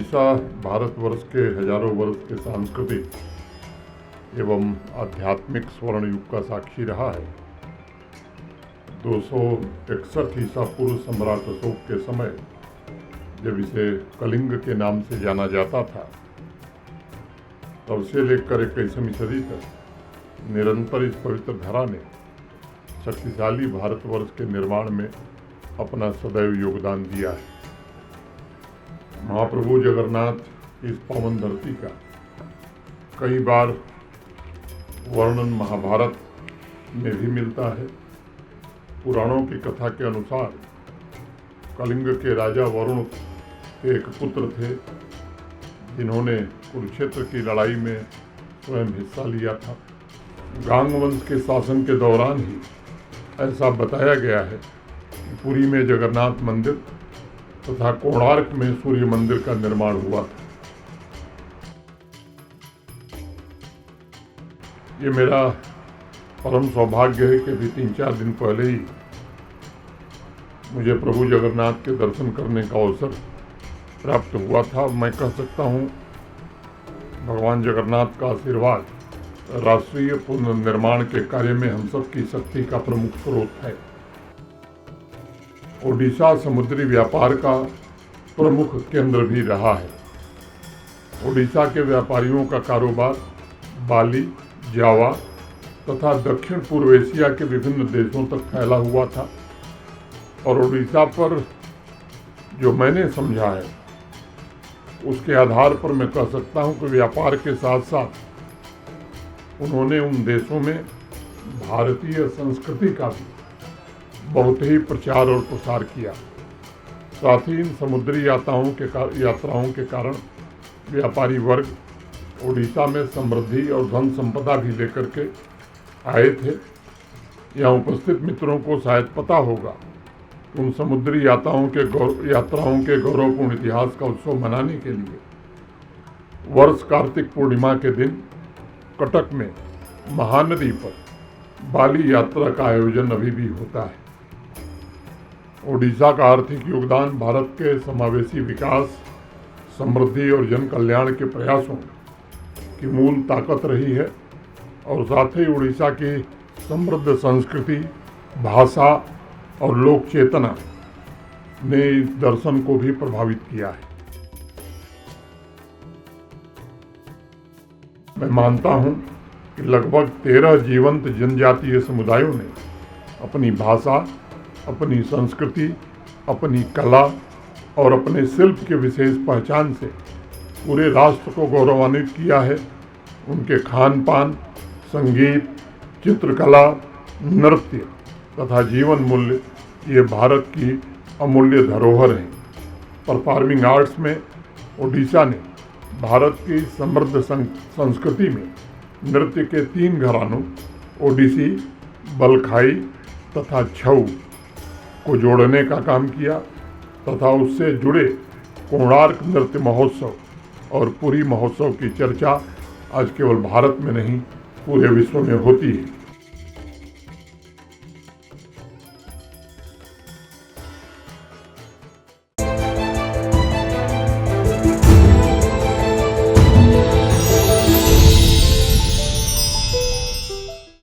ओडिशा भारतवर्ष के हजारों वर्ष के सांस्कृतिक एवं आध्यात्मिक स्वर्ण युग का साक्षी रहा है। 261 ईसा पूर्व सम्राट अशोक के समय जब इसे कलिंग के नाम से जाना जाता था, तब से लेकर 21वीं सदी तक निरंतर इस पवित्र धरा ने शक्तिशाली भारतवर्ष के निर्माण में अपना सदैव योगदान दिया है। महाप्रभु जगन्नाथ इस पावन धरती का कई बार वर्णन महाभारत में भी मिलता है। पुराणों की कथा के अनुसार कलिंग के राजा वरुण के एक पुत्र थे, जिन्होंने कुरुक्षेत्र की लड़ाई में स्वयं हिस्सा लिया था। गांग वंश के शासन के दौरान ही ऐसा बताया गया है कि पुरी में जगन्नाथ मंदिर तथा कोणार्क में सूर्य मंदिर का निर्माण हुआ था। ये मेरा परम सौभाग्य है कि अभी 3-4 दिन पहले ही मुझे प्रभु जगन्नाथ के दर्शन करने का अवसर प्राप्त हुआ था। मैं कह सकता हूँ भगवान जगन्नाथ का आशीर्वाद राष्ट्रीय पुनर्निर्माण के कार्य में हम सब की शक्ति का प्रमुख स्रोत है। ओडिशा समुद्री व्यापार का प्रमुख केंद्र भी रहा है। ओडिशा के व्यापारियों का कारोबार बाली, जावा तथा दक्षिण पूर्व एशिया के विभिन्न देशों तक फैला हुआ था। और ओडिशा पर जो मैंने समझा है, उसके आधार पर मैं कह सकता हूं कि व्यापार के साथ साथ उन्होंने उन देशों में भारतीय संस्कृति का भी बहुत ही प्रचार और प्रसार किया। साथ ही इन समुद्री यात्राओं के कारण व्यापारी वर्ग ओडिशा में समृद्धि और धन संपदा भी लेकर के आए थे। यहाँ उपस्थित मित्रों को शायद पता होगा कि उन समुद्री यात्राओं के गौरवपूर्ण इतिहास का उत्सव मनाने के लिए वर्ष कार्तिक पूर्णिमा के दिन कटक में महानदी पर बाली यात्रा का आयोजन अभी भी होता है। ओडिशा का आर्थिक योगदान भारत के समावेशी विकास, समृद्धि और जन कल्याण के प्रयासों की मूल ताकत रही है। और साथ ही ओडिशा की समृद्ध संस्कृति, भाषा और लोक चेतना ने इस दर्शन को भी प्रभावित किया है। मैं मानता हूं कि लगभग 13 जीवंत जनजातीय समुदायों ने अपनी भाषा, अपनी संस्कृति, अपनी कला और अपने शिल्प के विशेष पहचान से पूरे राष्ट्र को गौरवान्वित किया है। उनके खान पान, संगीत, चित्रकला, नृत्य तथा जीवन मूल्य ये भारत की अमूल्य धरोहर हैं। परफॉर्मिंग आर्ट्स में ओडिशा ने भारत की समृद्ध संस्कृति में नृत्य के 3 घरानों ओडिसी, बलखाई तथा छऊ को जोड़ने का काम किया तथा उससे जुड़े कोणार्क नृत्य महोत्सव और पुरी महोत्सव की चर्चा आज केवल भारत में नहीं पूरे विश्व में होती है।